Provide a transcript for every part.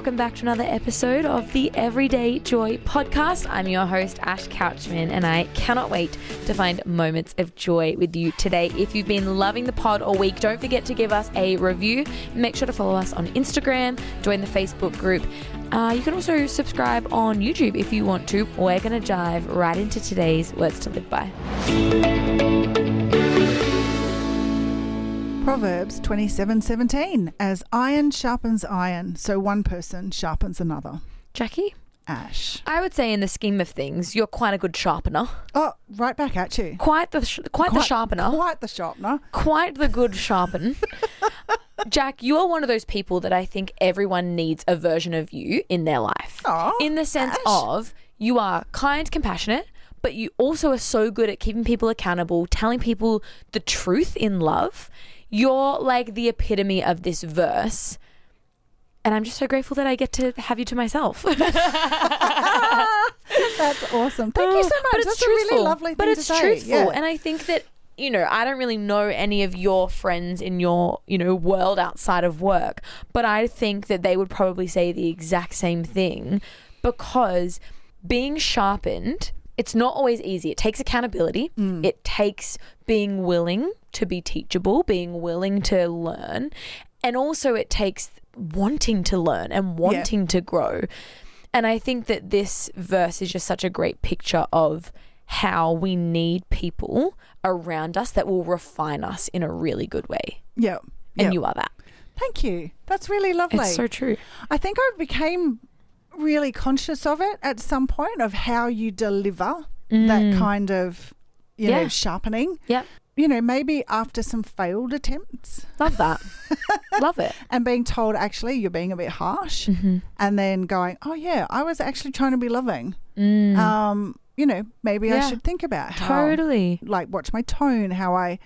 welcome back to another episode of the Everyday Joy podcast. I'm your host, Ash Couchman, and I cannot wait to find moments of joy with you today. If you've been loving the pod all week, don't forget to give us a review. Make sure to follow us on Instagram, join the Facebook group. You can also subscribe on YouTube if you want to. We're going to dive right into today's words to live by. Proverbs 27:17, as iron sharpens iron, so one person sharpens another. Jacqui? Ash. I would say in the scheme of things, you're quite a good sharpener. Oh, right back at you. Quite the sharpener. Quite the sharpener. Quite the good sharpen. Jack, you are one of those people that I think everyone needs a version of you in their life. Oh, in the sense Ash. of you are kind, compassionate, but you also are so good at keeping people accountable, telling people the truth in love. You're like the epitome of this verse. And I'm just so grateful that I get to have you to myself. That's awesome. Thank you so much. But it's That's truthful. a really lovely thing but it's to say. truthful. Yeah. And I think that, I don't really know any of your friends in your, world outside of work. But I think that they would probably say the exact same thing, because being sharpened, it's not always easy. It takes accountability. It takes being willing to be teachable, being willing to learn. And also it takes wanting to learn and wanting to grow. And I think that this verse is just such a great picture of how we need people around us that will refine us in a really good way. Yeah. And you are that. Thank you. That's really lovely. It's so true. I think I became really conscious of it at some point, of how you deliver that kind of, sharpening. Yep. Maybe after some failed attempts. Love that. Love it. And being told, actually, you're being a bit harsh. And then going, oh, yeah, I was actually trying to be loving. Maybe I should think about how, watch my tone, how I,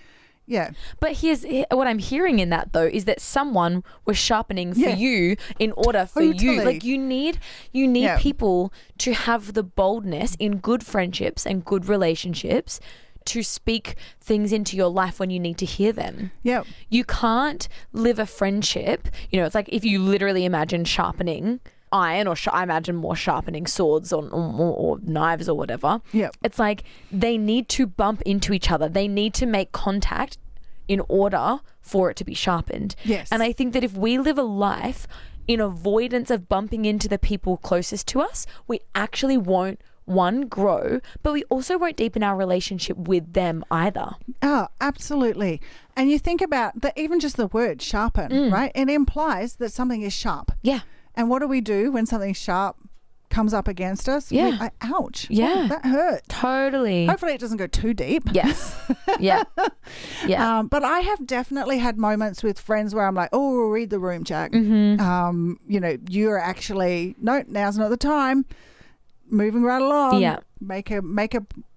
But here's what I'm hearing in that, though, is that someone was sharpening for you in order for you. Like you need people to have the boldness in good friendships and good relationships to speak things into your life when you need to hear them. Yeah. You can't live a friendship. It's like if you literally imagine sharpening iron, or I imagine more sharpening swords or knives or whatever. Yeah. It's like they need to bump into each other. They need to make contact in order for it to be sharpened. Yes. And I think that if we live a life in avoidance of bumping into the people closest to us, we actually won't, grow, but we also won't deepen our relationship with them either. Oh, absolutely. And you think about even just the word sharpen, right? It implies that something is sharp. Yeah. And what do we do when something sharp comes up against us? Yeah. Ouch. Yeah. Oh, that hurt. Totally. Hopefully it doesn't go too deep. Yes. Yeah. Yeah. But I have definitely had moments with friends where I'm like, oh, read the room, Jack. You're actually, no, now's not the time. Moving right along. Yeah. Make a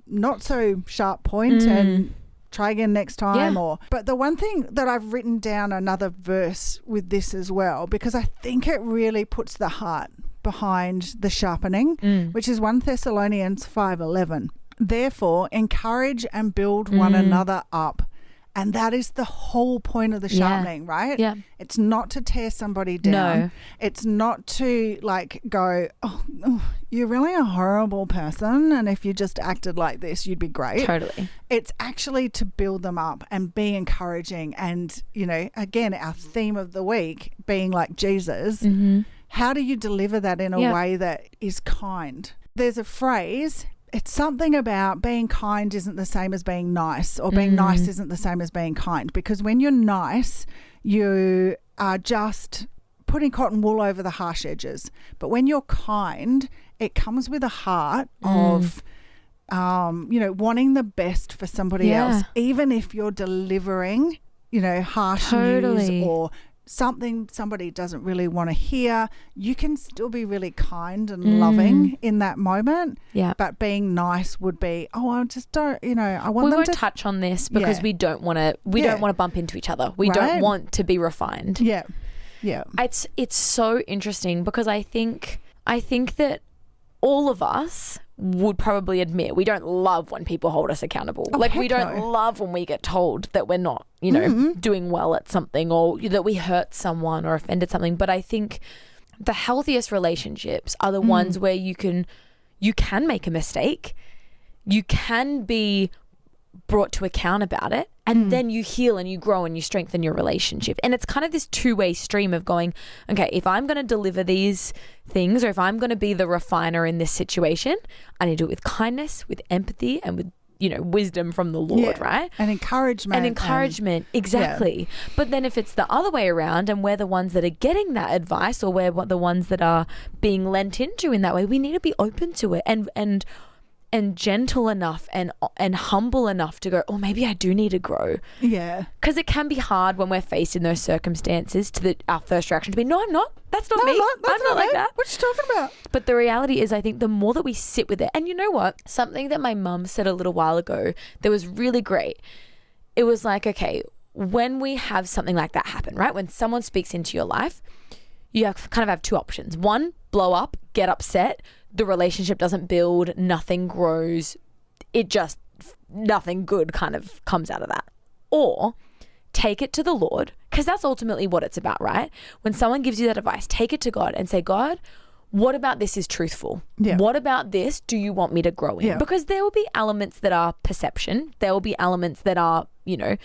not so sharp point and try again next time. But the one thing that I've written down another verse with this as well, because I think it really puts the heart behind the sharpening, which is 1 Thessalonians 5:11. Therefore, encourage and build one another up. And that is the whole point of the sharpening, right? Yeah. It's not to tear somebody down. No. It's not to go, oh, you're really a horrible person, and if you just acted like this, you'd be great. Totally. It's actually to build them up and be encouraging. And, again, our theme of the week being like Jesus, how do you deliver that in a way that is kind? There's a phrase, it's something about being kind isn't the same as being nice, or being nice isn't the same as being kind. Because when you're nice, you are just putting cotton wool over the harsh edges. But when you're kind, it comes with a heart of, wanting the best for somebody else, even if you're delivering, harsh news or something somebody doesn't really want to hear. You can still be really kind and loving in that moment. Yeah. But being nice would be, I just don't, I want them to. We won't touch on this because we don't want to. We don't want to bump into each other. We don't want to be refined. Yeah. Yeah. It's so interesting because I think that all of us would probably admit we don't love when people hold us accountable. We don't love when we get told that we're not, doing well at something, or that we hurt someone or offended something. But I think the healthiest relationships are the ones where you can make a mistake. You can be brought to account about it, and then you heal and you grow and you strengthen your relationship. And it's kind of this two-way stream of going, okay, if I'm going to deliver these things, or if I'm going to be the refiner in this situation, I need to do it with kindness, with empathy, and with, you know, wisdom from the Lord, right? And encouragement. Exactly. Yeah. But then if it's the other way around and we're the ones that are getting that advice, or we're the ones that are being lent into in that way, we need to be open to it and gentle enough and humble enough to go, oh, maybe I do need to grow. Yeah. Because it can be hard when we're faced in those circumstances our first reaction to be, no, I'm not. That's not me. I'm not like that. What are you talking about? But the reality is, I think the more that we sit with it, and you know what? Something that my mum said a little while ago that was really great. It was like, okay, when we have something like that happen, right? When someone speaks into your life, you kind of have two options. One, blow up, get upset. The relationship doesn't build, nothing grows. Nothing good kind of comes out of that. Or take it to the Lord, because that's ultimately what it's about, right? When someone gives you that advice, take it to God and say, God, what about this is truthful? Yeah. What about this do you want me to grow in? Yeah. Because there will be elements that are perception. There will be elements that are, you know,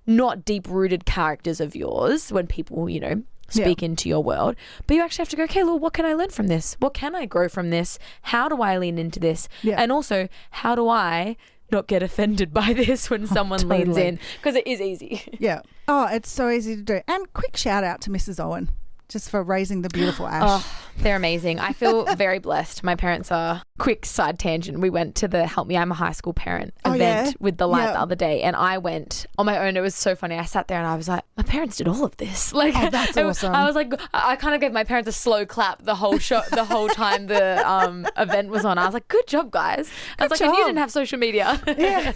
not deep-rooted characters of yours when people, you know, speak into your world. But you actually have to go, okay, Lord, what can I learn from this? What can I grow from this? How do I lean into this? Yeah. And also, how do I not get offended by this when someone leans in? Because it is easy. Yeah. Oh, it's so easy to do. And quick shout out to Mrs. Owen, just for raising the beautiful Ash. Oh, they're amazing. I feel very blessed. My parents are, quick side tangent, we went to the Help Me, I'm a High School Parent event with the light the other day, and I went on my own. It was so funny. I sat there and I was like, my parents did all of this. Like, oh, that's awesome. I was like, I kind of gave my parents a slow clap the whole show, the whole time the event was on. I was like, good job, guys. I was like, and you didn't have social media. Yeah.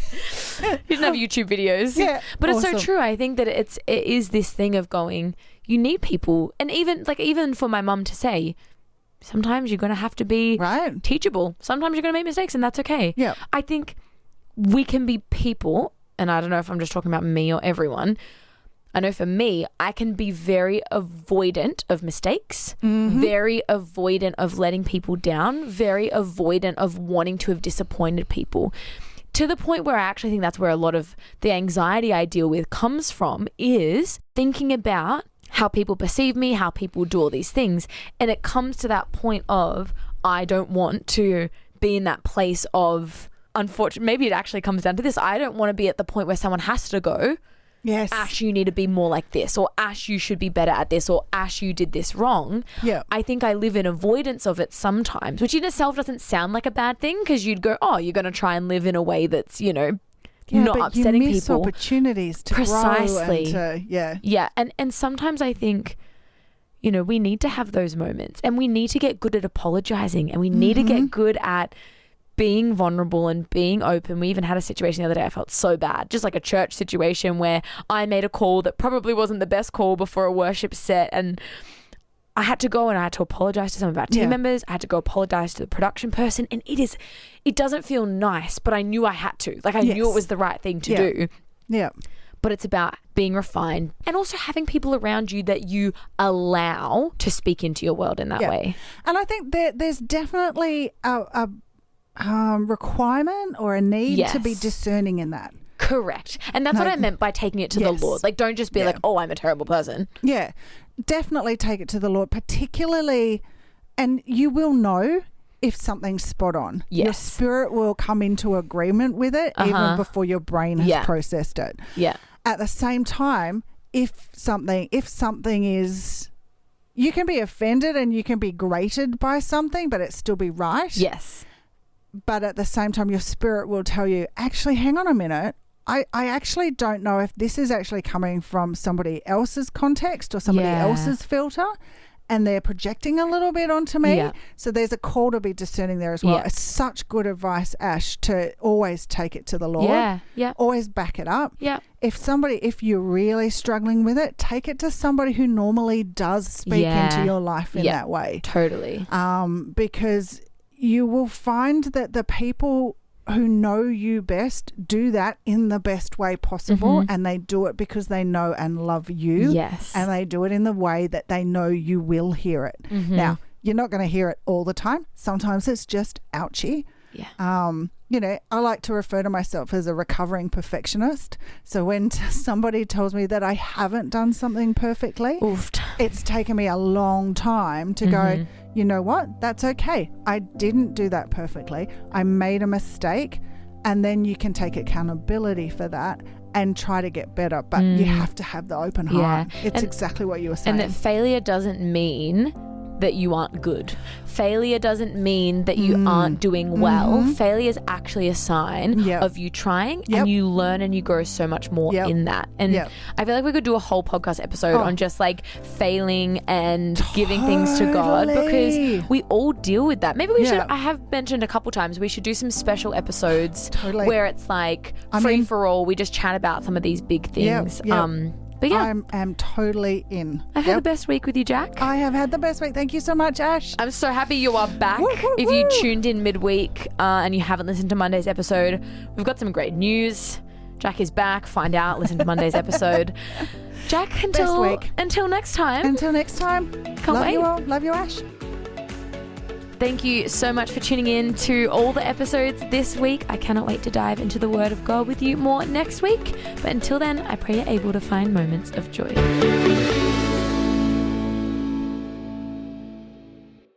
You didn't have YouTube videos. Yeah. But it's so true. I think that it is this thing of going, you need people, and even for my mum to say, sometimes you're going to have to be teachable. Sometimes you're going to make mistakes, and that's okay. Yeah. I think we can be people, and I don't know if I'm just talking about me or everyone. I know for me, I can be very avoidant of mistakes, very avoidant of letting people down, very avoidant of wanting to have disappointed people. To the point where I actually think that's where a lot of the anxiety I deal with comes from, is thinking about how people perceive me, how people do all these things. And it comes to that point of, I don't want to be in that place of, unfortunately, maybe it actually comes down to this. I don't want to be at the point where someone has to go, yes, Ash, you need to be more like this, or Ash, you should be better at this, or Ash, you did this wrong. Yeah. I think I live in avoidance of it sometimes, which in itself doesn't sound like a bad thing, because you'd go, oh, you're going to try and live in a way that's, you know, not upsetting you miss people. Opportunities to precisely grow and to, yeah. And sometimes I think, you know, we need to have those moments, and we need to get good at apologizing, and we need to get good at being vulnerable and being open. We even had a situation the other day, I felt so bad, just like a church situation where I made a call that probably wasn't the best call before a worship set, and I had to go and I had to apologize to some of our team members. I had to go apologize to the production person, and it doesn't feel nice, but I knew I had to. Like, I knew it was the right thing to do. Yeah. But it's about being refined, and also having people around you that you allow to speak into your world in that way. And I think there's definitely a requirement or a need to be discerning in that. Correct. And that's what I meant by taking it to the Lord. Like, don't just be like, oh, I'm a terrible person. Yeah. Definitely take it to the Lord, particularly, and you will know if something's spot on. Yes. Your spirit will come into agreement with it even before your brain has processed it. Yeah. At the same time, if something is, you can be offended and you can be grated by something, but it still be right. Yes. But at the same time, your spirit will tell you, actually, hang on a minute. I actually don't know if this is actually coming from somebody else's context or somebody else's filter, and they're projecting a little bit onto me. Yeah. So there's a call to be discerning there as well. Yeah. It's such good advice, Ash, to always take it to the Lord. Yeah, yeah. Always back it up. Yeah. If you're really struggling with it, take it to somebody who normally does speak into your life in that way. Totally. Because you will find that the people who know you best do that in the best way possible, and they do it because they know and love you. Yes. And they do it in the way that they know you will hear it. Now, you're not going to hear it all the time. Sometimes it's just ouchy. Yeah. You know, I like to refer to myself as a recovering perfectionist. So when somebody tells me that I haven't done something perfectly, it's taken me a long time to go, you know what? That's okay. I didn't do that perfectly. I made a mistake. And then you can take accountability for that and try to get better. But you have to have the open heart. It's exactly what you were saying. And that failure doesn't mean that you aren't good. Failure doesn't mean that you aren't doing well. Failure is actually a sign of you trying, and you learn and you grow so much more in that. And I feel like we could do a whole podcast episode on just like failing and giving things to God, because we all deal with that. Maybe we should, I have mentioned a couple times, we should do some special episodes where it's like free for all. We just chat about some of these big things. But yeah, I am totally in. I've had the best week with you, Jack. I have had the best week. Thank you so much, Ash. I'm so happy you are back. If you tuned in midweek and you haven't listened to Monday's episode, we've got some great news. Jack is back. Find out. Listen to Monday's episode. Jack, until next time. Until next time. Can't wait. Love you all. Love you, Ash. Thank you so much for tuning in to all the episodes this week. I cannot wait to dive into the Word of God with you more next week. But until then, I pray you're able to find moments of joy.